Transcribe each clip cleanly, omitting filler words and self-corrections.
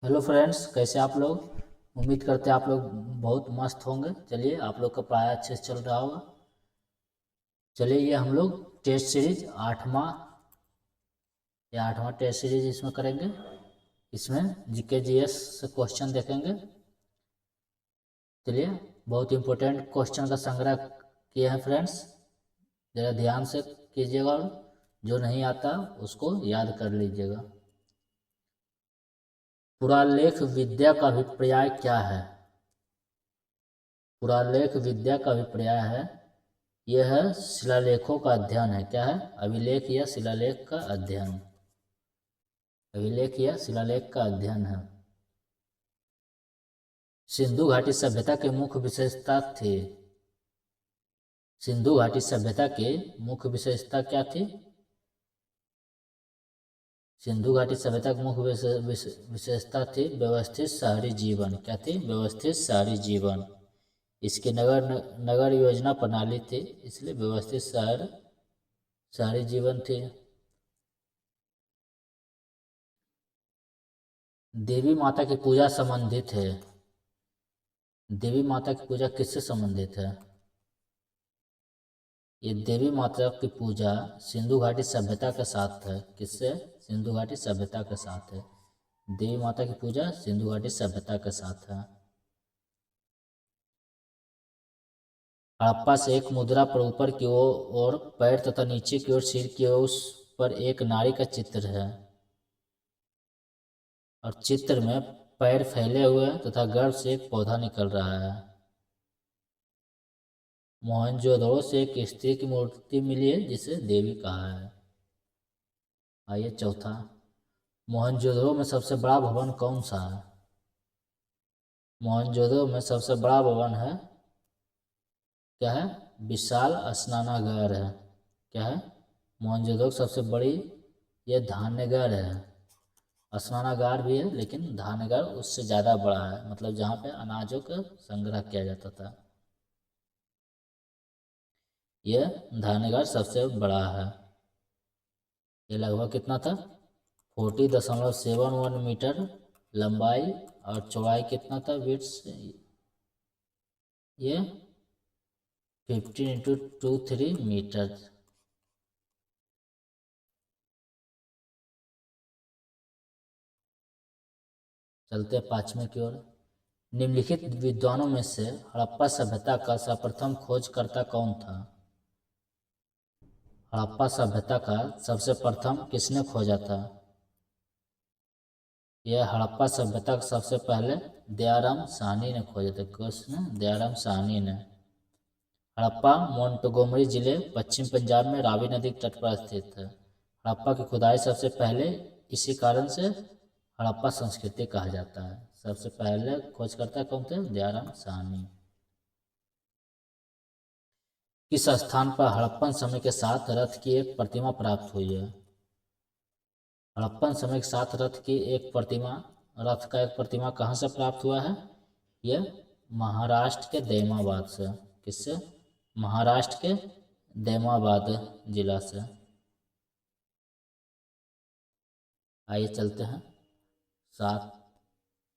Hello friends, कैसे आप लोग। उम्मीद करते हैं आप लोग बहुत मस्त होंगे। चलिए, आप लोग का पढ़ाई अच्छे से चल रहा होगा। चलिए, ये हम लोग टेस्ट सीरीज आठवां टेस्ट सीरीज इसमें करेंगे। इसमें जीके जीएस से क्वेश्चन देखेंगे। चलिए, बहुत इंपॉर्टेंट क्वेश्चन का संग्रह किए हैं फ्रेंड्स। ज़रा ध्यान से कीजिएगा और जो नहीं आता उसको याद कर लीजिएगा। पुरालेख विद्या का अभिप्राय क्या है? पुरालेख विद्या का अभिप्राय है, यह शिलालेखों का अध्ययन है। क्या है? अभिलेख या शिलालेख का अध्ययन। अभिलेख या शिलालेख का अध्ययन है। सिंधु घाटी सभ्यता की मुख्य विशेषता थी। सिंधु घाटी सभ्यता की मुख्य विशेषता क्या थी? सिंधु घाटी सभ्यता की मुख्य विशेषता थी व्यवस्थित शहरी जीवन। क्या थी? व्यवस्थित शहरी जीवन। इसकी नगर योजना प्रणाली थी, इसलिए व्यवस्थित शहरी जीवन थी। देवी माता की पूजा संबंधित है। देवी माता की पूजा किससे संबंधित है? ये देवी माता की पूजा सिंधु घाटी सभ्यता के साथ है। किससे? सिंधु घाटी सभ्यता के साथ है। देवी माता की पूजा सिंधु घाटी सभ्यता के साथ है। हड़प्पा से एक मुद्रा पर ऊपर की ओर पैर तथा नीचे की ओर सिर की ओर उस पर एक नारी का चित्र है और चित्र में पैर फैले हुए हैं तथा गर्भ से एक पौधा निकल रहा है। मोहनजोदड़ो से एक स्त्री की मूर्ति मिली है जिसे देवी कहा है। आइए चौथा, मोहनजोदड़ो में सबसे बड़ा भवन कौन सा है? मोहनजोदड़ो में सबसे बड़ा भवन है, क्या है? विशाल स्नानागार है। क्या है? मोहनजोदड़ो की सबसे बड़ी ये धान्यगार है। स्नानागार भी है लेकिन धान्यगार उससे ज़्यादा बड़ा है, मतलब जहाँ पे अनाजों का संग्रह किया जाता था। यह धान्यगार सबसे बड़ा है। ये लगभग कितना था? 40.71 मीटर लंबाई और चौड़ाई कितना था? विड्थ ये 15 × 2 3 मीटर। चलते हैं पाँचवें की ओर। निम्नलिखित विद्वानों में से हड़प्पा सभ्यता का सर्वप्रथम खोजकर्ता कौन था? हड़प्पा सभ्यता का सबसे प्रथम किसने खोजा था? यह हड़प्पा सभ्यता का सबसे पहले दयाराम साहनी ने खोजा था। किसने? दयाराम साहनी ने। हड़प्पा मोंटगोमरी जिले पश्चिम पंजाब में रावी नदी के तट पर स्थित है। हड़प्पा की खुदाई सबसे पहले इसी कारण से हड़प्पा संस्कृति कहा जाता है। सबसे पहले खोजकर्ता कौन थे? दयाराम साहनी। किस स्थान पर हड़प्पन समय के साथ रथ की एक प्रतिमा प्राप्त हुई है? हड़प्पन समय के साथ रथ का एक प्रतिमा कहाँ से प्राप्त हुआ है? यह महाराष्ट्र के दैमाबाद से। किससे? महाराष्ट्र के दैमाबाद जिला से। आइए चलते हैं सात,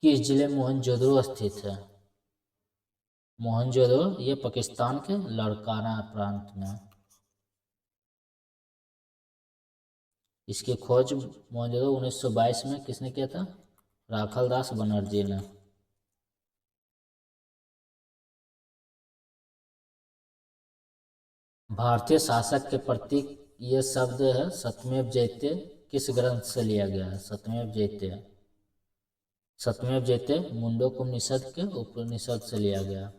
किस जिले में मोहनजोदड़ो स्थित है? मोहनजोदड़ो ये पाकिस्तान के लड़काना प्रांत में। इसकी खोज मोहनजोदड़ो 1922 में किसने किया था? राखलदास बनर्जी ने। भारतीय शासक के प्रतीक ये शब्द है सत्यमेव जयते, किस ग्रंथ से लिया गया है? सत्यमेव जयते। सत्यमेव जयते मुंडकोपनिषद के उपनिषद से लिया गया।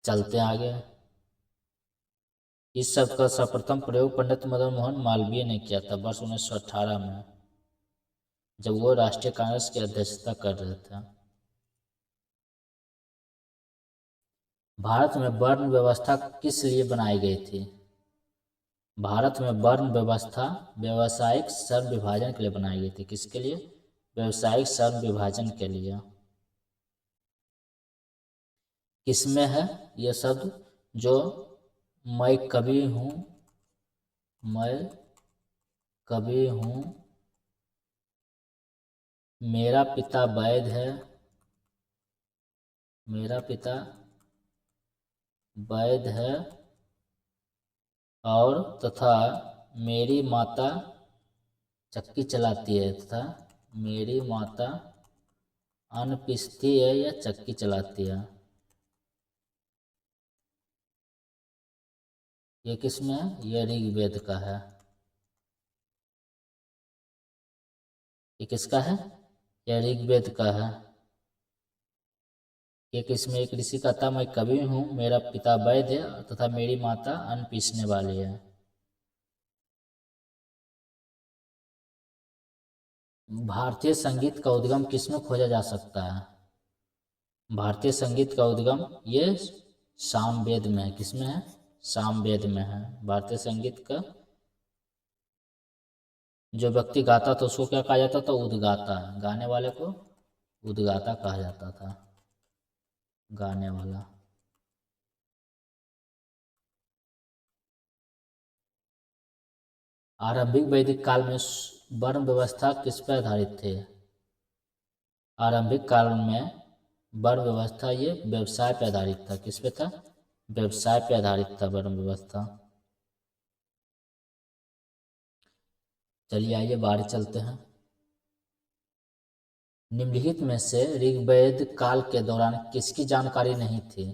चलते आगे। इस शब्द का सर्वप्रथम प्रयोग पंडित मदन मोहन मालवीय ने किया था वर्ष 1918 में, जब वो राष्ट्रीय कांग्रेस की अध्यक्षता कर रहे थे। भारत में वर्ण व्यवस्था किस लिए बनाई गई थी? भारत में वर्ण व्यवस्था व्यावसायिक श्रम विभाजन के लिए बनाई गई थी। किसके लिए? व्यावसायिक श्रम विभाजन के लिए। किसमें है यह शब्द? जो मैं कवि हूँ, मैं कवि हूँ, मेरा पिता वैद्य है, मेरा पिता वैद्य है, और तथा मेरी माता चक्की चलाती है, तथा मेरी माता अन्न पीसती है या चक्की चलाती है। ये किसमें है? ये ऋग्वेद का है। ये किसका है? ये ऋग्वेद का है। एक इसमें एक ऋषि का था, मैं कवि हूँ, मेरा पिता वैद्य है तथा मेरी माता अन्न पीसने वाली है। भारतीय संगीत का उद्गम किसमें खोजा जा सकता है? भारतीय संगीत का उद्गम ये सामवेद में है। किसमें है? सामवेद में है। भारतीय संगीत का जो व्यक्ति गाता था उसको क्या कहा जाता था? उद्गाता। गाने वाले को उद्गाता कहा जाता था, गाने वाला। आरंभिक वैदिक काल में वर्ण व्यवस्था किस पर आधारित थे? आरंभिक काल में वर्ण व्यवस्था ये व्यवसाय पर आधारित था। किस पे था? व्यवसाय पर आधारित था वर्ण व्यवस्था। चलिए आइए बाहर चलते हैं। निम्नलिखित में से ऋग्वेद काल के दौरान किसकी जानकारी नहीं थी?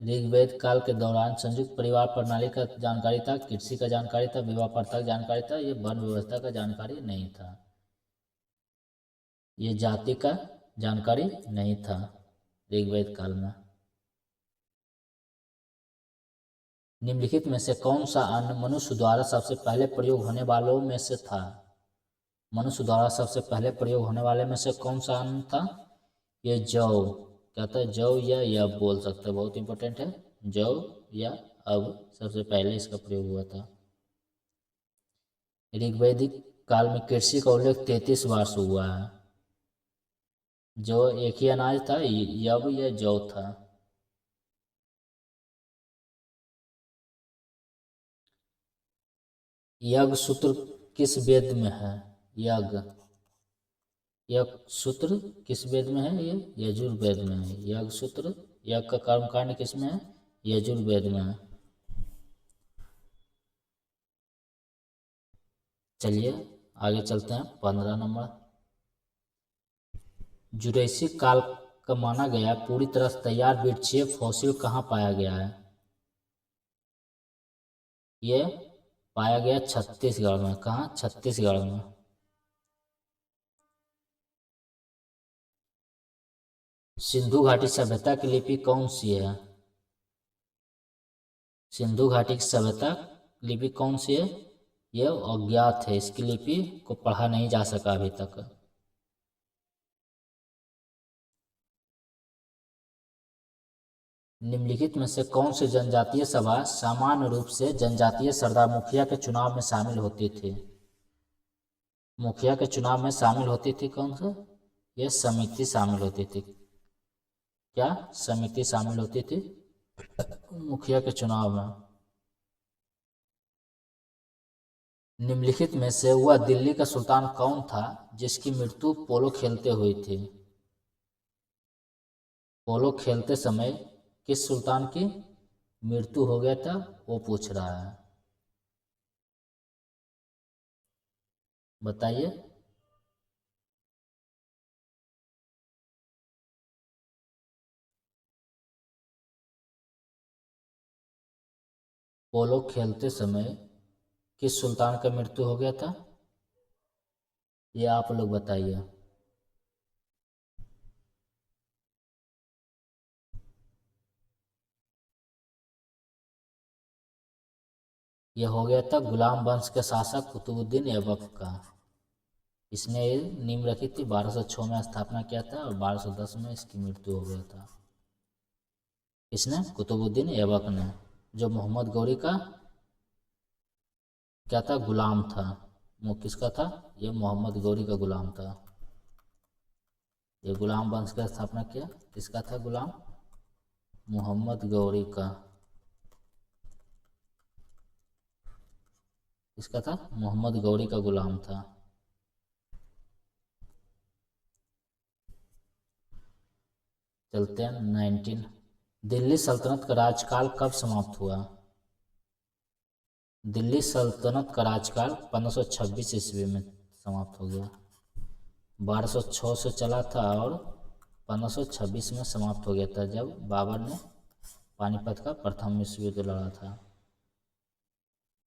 ऋग्वेद काल के दौरान संयुक्त परिवार प्रणाली का जानकारी था, कृषि का जानकारी था, विवाह प्रथा का जानकारी था, ये वर्ण व्यवस्था का जानकारी नहीं था। ये जाति का जानकारी नहीं था ऋग्वेद काल में। निम्नलिखित में से कौन सा अन्न मनुष्य द्वारा सबसे पहले प्रयोग होने वालों में से था? मनुष्य द्वारा सबसे पहले प्रयोग होने वाले में से कौन सा अन्न था? ये जौ। क्या था? जौ या यब बोल सकते हैं, बहुत इंपॉर्टेंट है। जौ या अब सबसे पहले इसका प्रयोग हुआ था। ऋग्वैदिक काल में कृषि का उल्लेख 33 बार से हुआ है। जो एक ही अनाज था, यब या जौ था। यज्ञ सूत्र किस वेद में है? यज्ञ यज्ञ सूत्र किस वेद में है? ये यजुर्वेद में है। यज्ञ सूत्र, यज्ञ का कर्मकांड किस में है? यजुर्वेद में है। चलिए आगे चलते हैं। 15 नंबर, जुरैसिक काल का माना गया पूरी तरह से तैयार वृक्षीय फॉसिल कहाँ पाया गया है? ये पाया गया छत्तीसगढ़ में। कहाँ? छत्तीसगढ़ में। सिंधु घाटी सभ्यता की लिपि कौन सी है? सिंधु घाटी की सभ्यता लिपि कौन सी है? यह अज्ञात है, इसकी लिपि को पढ़ा नहीं जा सका अभी तक। निम्नलिखित में से कौन सी जनजातीय सभा सामान्य रूप से जनजातीय सरदार मुखिया के चुनाव में शामिल होती थी? मुखिया के चुनाव में शामिल होती थी कौन सा? यह समिति शामिल होती थी। क्या समिति शामिल होती थी मुखिया के चुनाव में? निम्नलिखित में से वह दिल्ली का सुल्तान कौन था जिसकी मृत्यु पोलो खेलते हुई थी? पोलो खेलते समय किस सुल्तान की मृत्यु हो गया था, वो पूछ रहा है। बताइए। पोलो खेलते समय किस सुल्तान का मृत्यु हो गया था, ये आप लोग बताइए। यह हो गया था गुलाम वंश के शासक कुतुबुद्दीन ऐबक का। इसने नींव रखी थी, 1206 में स्थापना किया था और 1210 में इसकी मृत्यु हो गया था। इसने कुतुबुद्दीन ऐबक ने, जो मोहम्मद गौरी का क्या था? गुलाम था। वो किसका था? ये मोहम्मद गौरी का गुलाम था। ये गुलाम वंश का स्थापना किया, किसका था गुलाम? मोहम्मद गौरी का। किसका था? मोहम्मद गौरी का गुलाम था। चलते हैं 19। दिल्ली सल्तनत का राजकाल कब समाप्त हुआ? दिल्ली सल्तनत का राजकाल 1526 ईस्वी में समाप्त हो गया। 1206 से चला था और 1526 में समाप्त हो गया था, जब बाबर ने पानीपत का प्रथम विश्व युद्ध लड़ा था।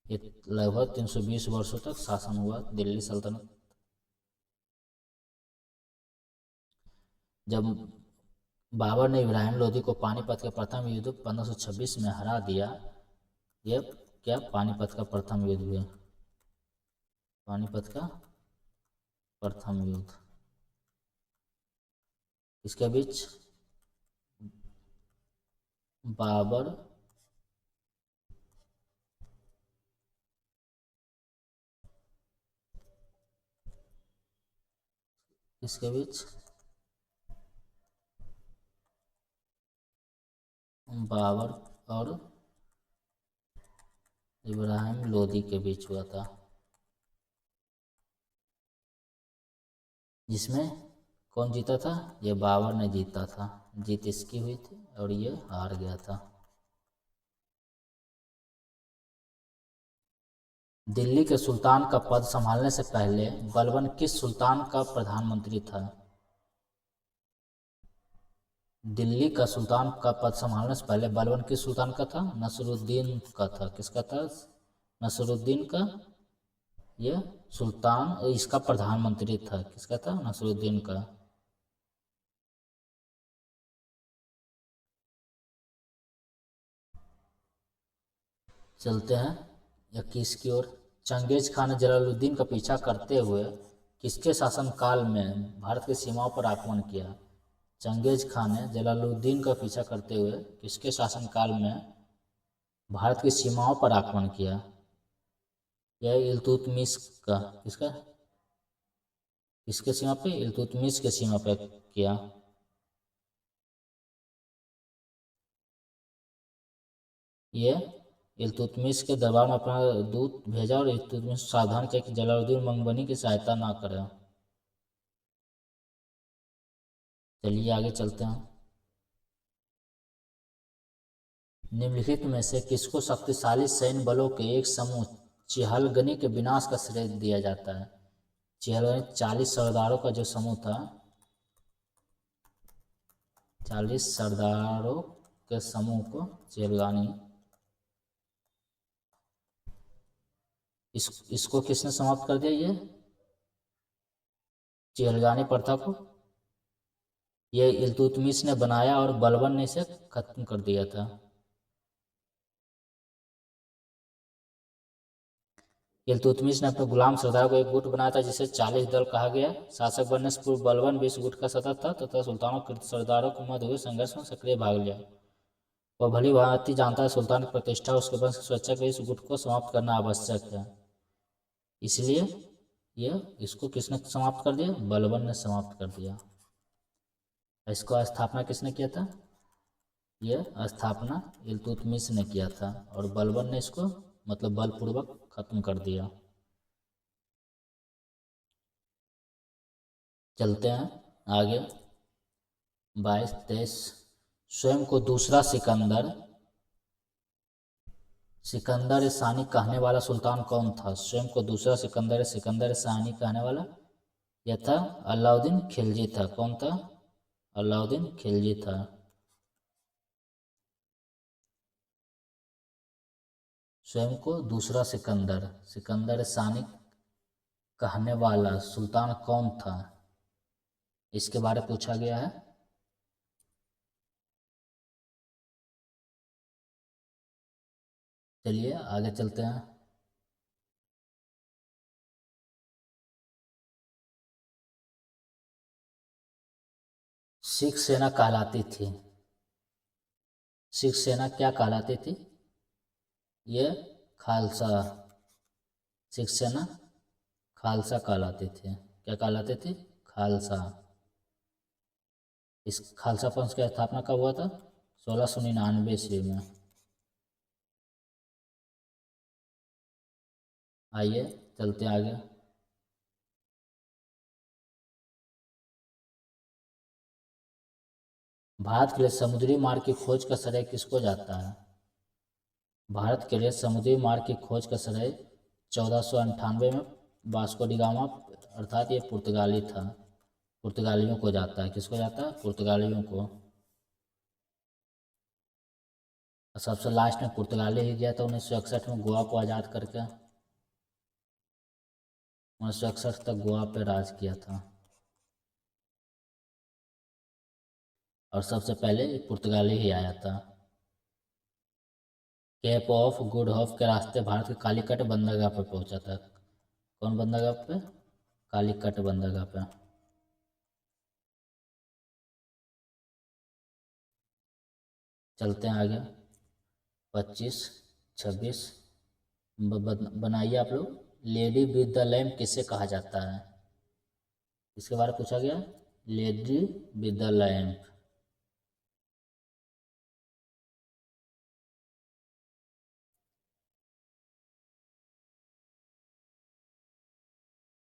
ये लगभग 320 वर्षों तक शासन हुआ दिल्ली सल्तनत। जब बाबर ने इब्राहिम लोदी को पानीपत के प्रथम युद्ध 1526 में हरा दिया। यह क्या पानीपत का प्रथम युद्ध हुआ? पानीपत का प्रथम युद्ध इसके बीच बाबर इसके बीच बाबर और इब्राहिम लोदी के बीच हुआ था, जिसमें कौन जीता था? ये बाबर ने जीता था। जीत इसकी हुई थी और ये हार गया था। दिल्ली के सुल्तान का पद संभालने से पहले बलबन किस सुल्तान का प्रधानमंत्री था? दिल्ली का सुल्तान का पद संभालने से पहले बलबन किस सुल्तान का था? नसरुद्दीन का था। किसका था? नसरुद्दीन का। यह सुल्तान इसका प्रधानमंत्री था। किसका था? नसरुद्दीन का। चलते हैं 21 की ओर। चंगेज खान ने जलालुद्दीन का पीछा करते हुए किसके शासनकाल में भारत की सीमाओं पर आक्रमण किया? चंगेज खान ने जलालुद्दीन का पीछा करते हुए किसके शासनकाल में भारत की सीमाओं पर आक्रमण किया? यह इल्तुतमिश का। किसका? किसके सीमा पे? इल्तुतमिश के सीमा पे किया। ये इल्तुतमिश के दरबार में अपना दूत भेजा और इल्तुतमिश सावधान किया कि जलालुद्दीन मंगबनी की सहायता ना करें। चलिए आगे चलते हैं। निम्नलिखित में से किसको शक्तिशाली सैन्य बलों के एक समूह चिहलगनी के विनाश का श्रेय दिया जाता है? चिहलगनी 40 सरदारों का जो समूह था, 40 सरदारों के समूह को चिहलगानी, इसको किसने समाप्त कर दिया? ये चिहलगानी प्रथा को ये इल्तुतमिश ने बनाया और बलबन ने इसे खत्म कर दिया था। इल्तुतमिश ने अपने गुलाम सरदार को एक गुट बनाया था जिसे 40 दल कहा गया। शासक बनने से पूर्व बलबन भी इस गुट का सदस्य था तथा सुल्तानों के सरदारों के मध्य हुए संघर्ष में सक्रिय भाग लिया। वह भली भांति जानता है सुल्तान की प्रतिष्ठा और उसके वंश की सुरक्षा के लिए इस गुट को समाप्त करना आवश्यक है। इसलिए यह इसको किसने समाप्त कर दिया? बलबन ने समाप्त कर दिया। इसको स्थापना किसने किया था? यह स्थापना इल्तुतमिश ने किया था और बलबन ने इसको मतलब बलपूर्वक खत्म कर दिया। चलते हैं आगे 22-23। स्वयं को दूसरा सिकंदर सिकंदर सानी कहने वाला सुल्तान कौन था? स्वयं को दूसरा सिकंदर सानी कहने वाला यह था अलाउद्दीन खिलजी था। कौन था? अलाउद्दीन खिलजी था। स्वयं को दूसरा सिकंदर सानी कहने वाला सुल्तान कौन था? इसके बारे में पूछा गया है। चलिए आगे चलते हैं। सिख सेना कहलाती थी। सिख सेना क्या कहलाती थी? ये खालसा। सिख सेना खालसा कहलाते थे। क्या कहलाते थे? खालसा। इस खालसा पंथ की स्थापना कब हुआ था? 1699 ईस्वी में। आइए चलते हैं आगे। भारत के लिए समुद्री मार्ग की खोज का श्रेय किसको जाता है? भारत के लिए समुद्री मार्ग की खोज का श्रेय 1498 में वास्को डी गामा, अर्थात ये पुर्तगाली था, पुर्तगालियों को जाता है। किसको जाता है? पुर्तगालियों को। और सबसे लास्ट में पुर्तगाली ही गया था 1961 में गोवा को आज़ाद करके। 1961 तक गोवा पे राज किया था। और सबसे पहले पुर्तगाली ही आया था। केप ऑफ गुड होप के रास्ते भारत के कालीकट बंदरगाह पर पहुंचा था। कौन बंदरगाह पे? कालीकट बंदरगाह पे। चलते हैं आगे। 25, 26 बनाइए आप लोग। लेडी विद द लैम्प किसे कहा जाता है? इसके बारे में पूछा गया। Lady with the lamp.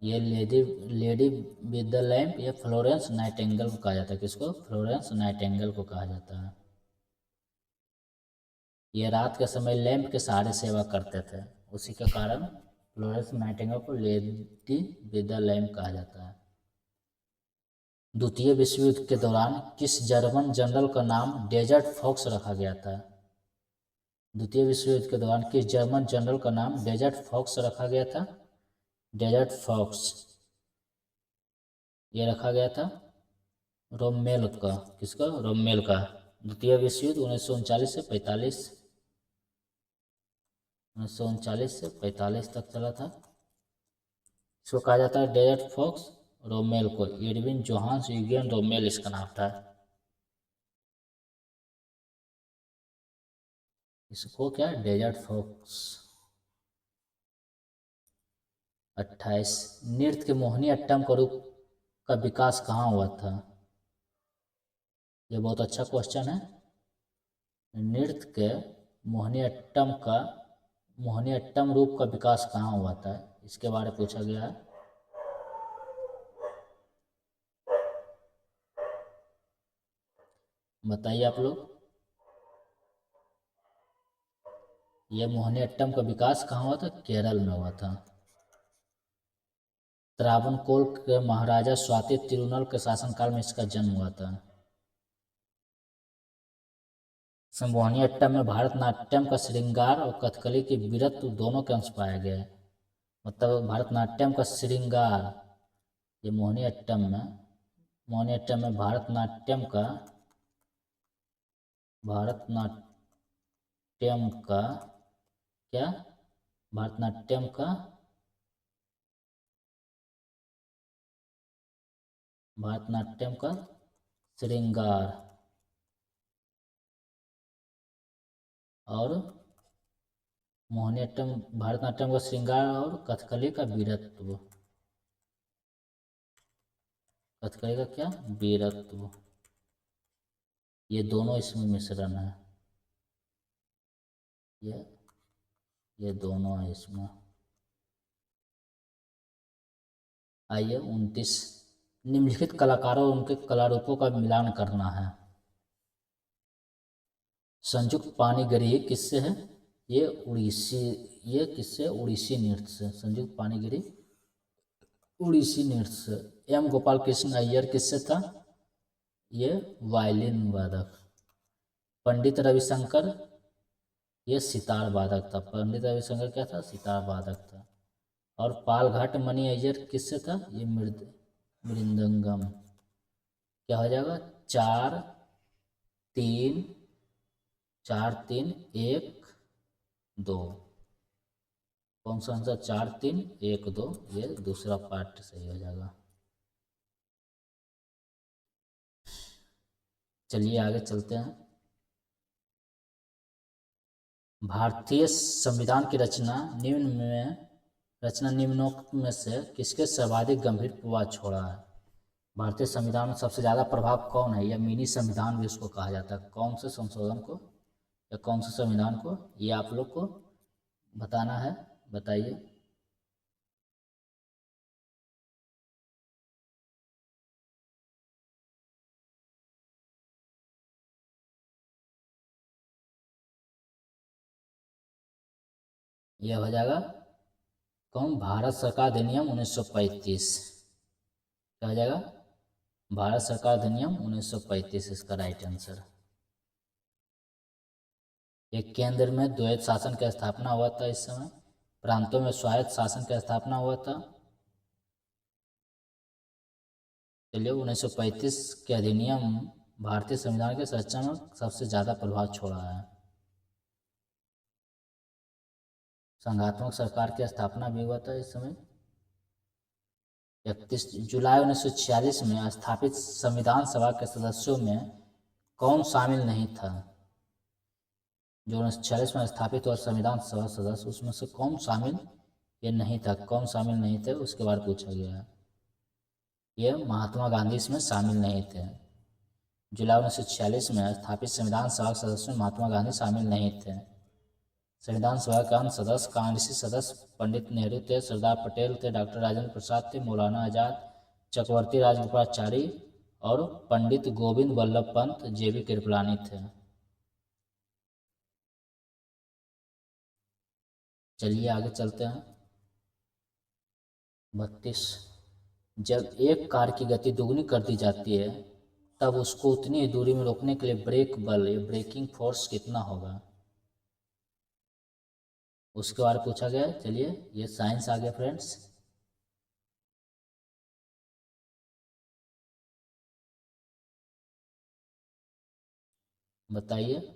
ये lady lady with the lamp ये फ्लोरेंस नाइटिंगेल को कहा जाता है। किसको? फ्लोरेंस नाइटिंगेल को कहा जाता है। ये रात के समय लैंप के सहारे सेवा करते थे, उसी के कारण फ्लोरेंस नाइटिंगेल को लेडी विद द लैम्प कहा जाता है। द्वितीय विश्व युद्ध के दौरान किस जर्मन जनरल का नाम डेजर्ट फॉक्स रखा गया था? द्वितीय विश्व युद्ध के दौरान किस जर्मन जनरल का नाम डेजर्ट फॉक्स रखा गया था? डेजर्ट फॉक्स ये रखा गया था रोमेल का। किसका? रोमेल का। द्वितीय विश्व युद्ध 1939 से 45, 1939 से 45 तक चला था। इसको कहा जाता है डेजर्ट फॉक्स। रोमेल को एडविन जोहान्स यूगेन रोमेल इसका नाम था। इसको क्या? Desert fox. 28 नृत्य के मोहिनी अट्टम का रूप का विकास कहाँ हुआ था? ये बहुत अच्छा क्वेश्चन है। नृत्य के मोहिनी अट्टम रूप का विकास कहाँ हुआ था, इसके बारे में पूछा गया है। बताइए आप लोग। ये मोहिनी अट्टम का विकास कहाँ हुआ था? केरल में हुआ था। त्रावणकोर के महाराजा स्वाति तिरुनल के शासनकाल में इसका जन्म हुआ था। मोहिनी अट्टम में भारतनाट्यम का श्रृंगार और कथकली की वीरत्व दोनों के अंश पाए गए। मतलब भारतनाट्यम का श्रृंगार, ये मोहिनी अट्टम में भारतनाट्यम का क्या? भारतनाट्यम का श्रृंगार और भारतनाट्यम का श्रृंगार और कथकली का वीरत्व। कथकली का क्या? वीरत्व। ये दोनों इसमें मिश्रण है। ये दोनों है इसमें। आइए 29 निम्नलिखित कलाकारों और उनके कला रूपों का मिलान करना है। संयुक्त पानीगृही किससे है? ये किससे? उड़ीसी नृत्य से। संयुक्त पानीगृही उड़ीसी नृत्य से। एम गोपाल कृष्ण अय्यर किससे था? ये वायलिन वादक। पंडित रविशंकर ये सितार वादक था। पंडित रविशंकर क्या था? सितार वादक था। और पालघाट मणि अय्यर किससे था? ये मृदंगम। क्या हो जाएगा? 4 3 1 2। कौन सा आंसर? 4 3 1 2। ये दूसरा पार्ट सही हो जाएगा। चलिए आगे चलते हैं। भारतीय संविधान की रचना निम्नोक्त में से किसके सर्वाधिक गंभीर प्रभाव छोड़ा है? भारतीय संविधान में सबसे ज़्यादा प्रभाव कौन है? या मिनी संविधान भी उसको कहा जाता है। कौन से संशोधन को या कौन से संविधान को, ये आप लोग को बताना है। बताइए। ये हो जाएगा कौन, भारत सरकार अधिनियम 1935। क्या हो जाएगा, भारत सरकार अधिनियम 1935 इसका राइट आंसर। एक केंद्र में द्वैत शासन की स्थापना हुआ था इस समय, प्रांतों में स्वायत्त शासन की स्थापना हुआ था। चलिए 1935 के अधिनियम भारतीय संविधान के संरचना में सबसे ज़्यादा प्रभाव छोड़ा है। संघात्मक सरकार की स्थापना भी हुआ था इस समय। 31 जुलाई 1946 में स्थापित संविधान सभा के सदस्यों में कौन शामिल नहीं था? जो 1946 में स्थापित हुआ संविधान सभा सदस्य, उसमें से कौन शामिल ये नहीं था, कौन शामिल नहीं थे, उसके बारे में पूछा गया है। ये महात्मा गांधी इसमें शामिल नहीं थे। जुलाई 1946 में स्थापित संविधान सभा के सदस्यों में महात्मा गांधी शामिल नहीं थे। संविधान सभा के अन्य सदस्य, कांग्रेसी सदस्य पंडित नेहरू थे, सरदार पटेल थे, डॉक्टर राजेंद्र प्रसाद थे, मौलाना आजाद, चक्रवर्ती राजगोपालाचारी और पंडित गोविंद वल्लभ पंत जेबी कृपलानी थे। चलिए आगे चलते हैं। 32, जब एक कार की गति दुगनी कर दी जाती है तब उसको उतनी ही दूरी में रोकने के लिए ब्रेक बल या ब्रेकिंग फोर्स कितना होगा? उसके बारे में पूछा गया है। चलिए ये साइंस आ गया फ्रेंड्स। बताइए।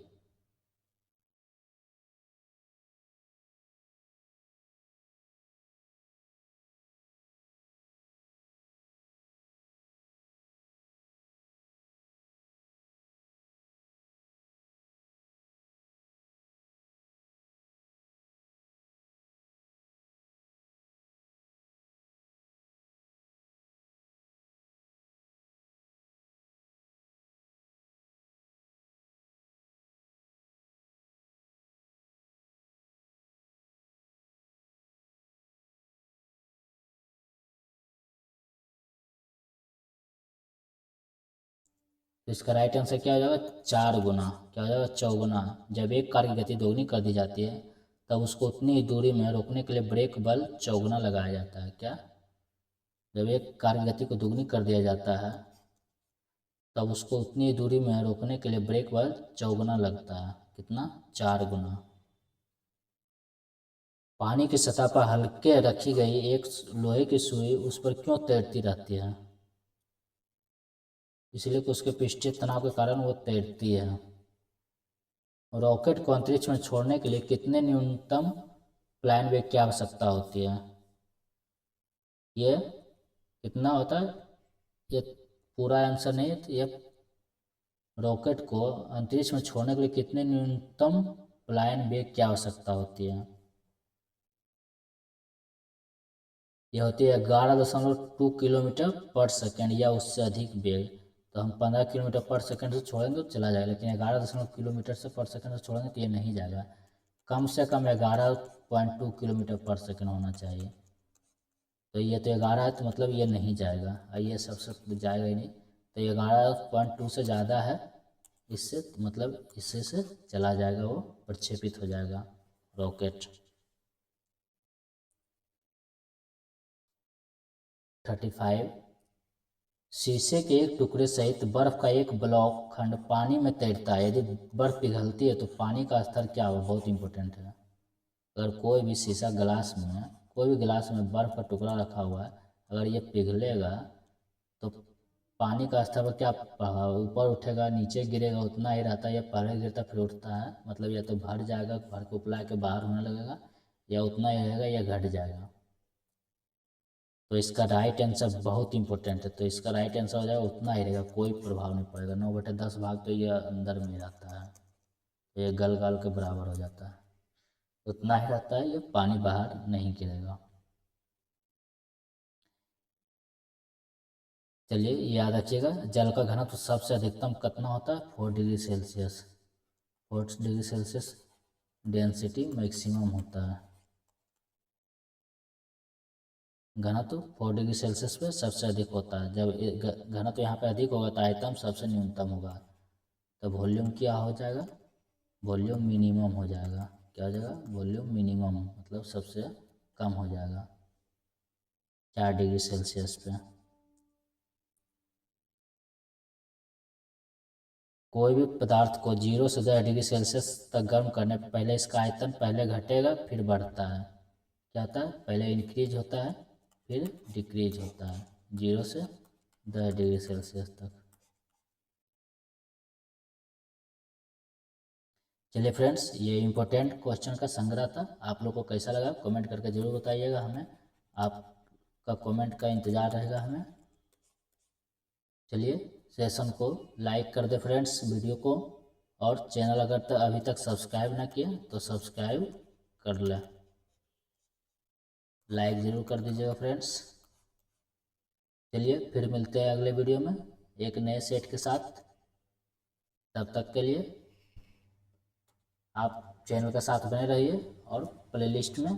तो इसका राइट आंसर क्या हो जाएगा? 4 गुना। क्या हो जाएगा? चौगुना। जब एक कार की गति दोगुनी कर दी जाती है तब उसको उतनी ही दूरी में रोकने के लिए ब्रेक बल चौगुना लगाया जाता है। क्या? जब एक कार की गति को दुगनी कर दिया जाता है तब उसको उतनी ही दूरी में रोकने के लिए ब्रेक बल चौगुना लगता है। कितना? 4 गुना। पानी की सतह पर हल्के रखी गई एक लोहे की सुई उस पर क्यों तैरती रहती है? इसलिए कि उसके पृष्ठीय तनाव के कारण वो तैरती है। रॉकेट को अंतरिक्ष में छोड़ने के लिए कितने न्यूनतम प्लान वेग की आवश्यकता होती है? ये कितना होता है? ये पूरा आंसर नहीं है। तो ये रॉकेट को अंतरिक्ष में छोड़ने के लिए कितने न्यूनतम प्लान वेग की आवश्यकता होती है? यह होती है 11.2 किलोमीटर पर सेकेंड या उससे अधिक वेग। तो हम 15 किलोमीटर पर सेकेंड से छोड़ेंगे तो चला जाएगा, लेकिन 11 किलोमीटर से पर सेकेंड से छोड़ेंगे तो ये नहीं जाएगा। कम से कम 11.2 किलोमीटर पर सेकेंड होना चाहिए। तो ये तो 11 है तो मतलब ये नहीं जाएगा, और ये सबसे जाएगा ही नहीं। तो 11.2 से ज़्यादा है, इससे मतलब इससे से चला जाएगा, वो प्रक्षेपित हो जाएगा रॉकेट। 35, शीशे के एक टुकड़े सहित बर्फ का एक ब्लॉक खंड पानी में तैरता है। यदि बर्फ पिघलती है तो पानी का स्तर क्या होगा? बहुत इंपॉर्टेंट है। अगर कोई भी शीशा गिलास में, कोई भी गिलास में बर्फ का टुकड़ा रखा हुआ है, अगर ये पिघलेगा तो पानी का स्तर पर क्या ऊपर उठेगा नीचे गिरेगा? उतना ही रहता है, या पहले गिरता फिर उठता है। मतलब या तो भर जाएगा, भर को उपला के बाहर होने लगेगा, या उतना ही रहेगा या घट जाएगा। तो इसका राइट आंसर बहुत इंपॉर्टेंट है। तो इसका राइट आंसर हो जाएगा उतना ही रहेगा, कोई प्रभाव नहीं पड़ेगा। 9/10 भाग तो ये अंदर में रहता है, तो ये गल गल के बराबर हो जाता है। उतना ही रहता है, ये पानी बाहर नहीं गिरेगा। चलिए याद रखिएगा, जल का घनत्व सबसे अधिकतम कितना होता है? 4 degree Celsius. 4 degree Celsius density maximum होता है। घनत्व 4 डिग्री सेल्सियस पे सबसे अधिक होता है। जब घनत्व यहाँ पे अधिक होगा तो आयतन सबसे न्यूनतम होगा, तो वॉल्यूम क्या हो जाएगा? वॉल्यूम मिनिमम हो जाएगा। क्या हो जाएगा, वॉल्यूम मिनिमम मतलब सबसे कम हो जाएगा 4 डिग्री सेल्सियस पे। कोई भी पदार्थ को 0 से 10 डिग्री सेल्सियस तक गर्म करने पर पहले इसका आयतन पहले घटेगा फिर बढ़ता है। क्या होता है, पहले इंक्रीज होता है फिर डिक्रीज होता है 0 से 10 डिग्री सेल्सियस तक। चलिए फ्रेंड्स, ये इम्पोर्टेंट क्वेश्चन का संग्रह था। आप लोग को कैसा लगा कमेंट करके ज़रूर बताइएगा हमें, आपका कमेंट का इंतज़ार रहेगा हमें। चलिए सेशन को लाइक कर दे फ्रेंड्स वीडियो को, और चैनल अगर अभी तक सब्सक्राइब ना किया तो सब्सक्राइब कर ले, लाइक ज़रूर कर दीजिएगा फ्रेंड्स। चलिए फिर मिलते हैं अगले वीडियो में एक नए सेट के साथ। तब तक के लिए आप चैनल के साथ बने रहिए और प्लेलिस्ट में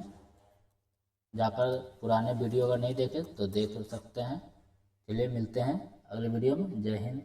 जाकर पुराने वीडियो अगर नहीं देखे तो देख सकते हैं। चलिए मिलते हैं अगले वीडियो में। जय हिंद।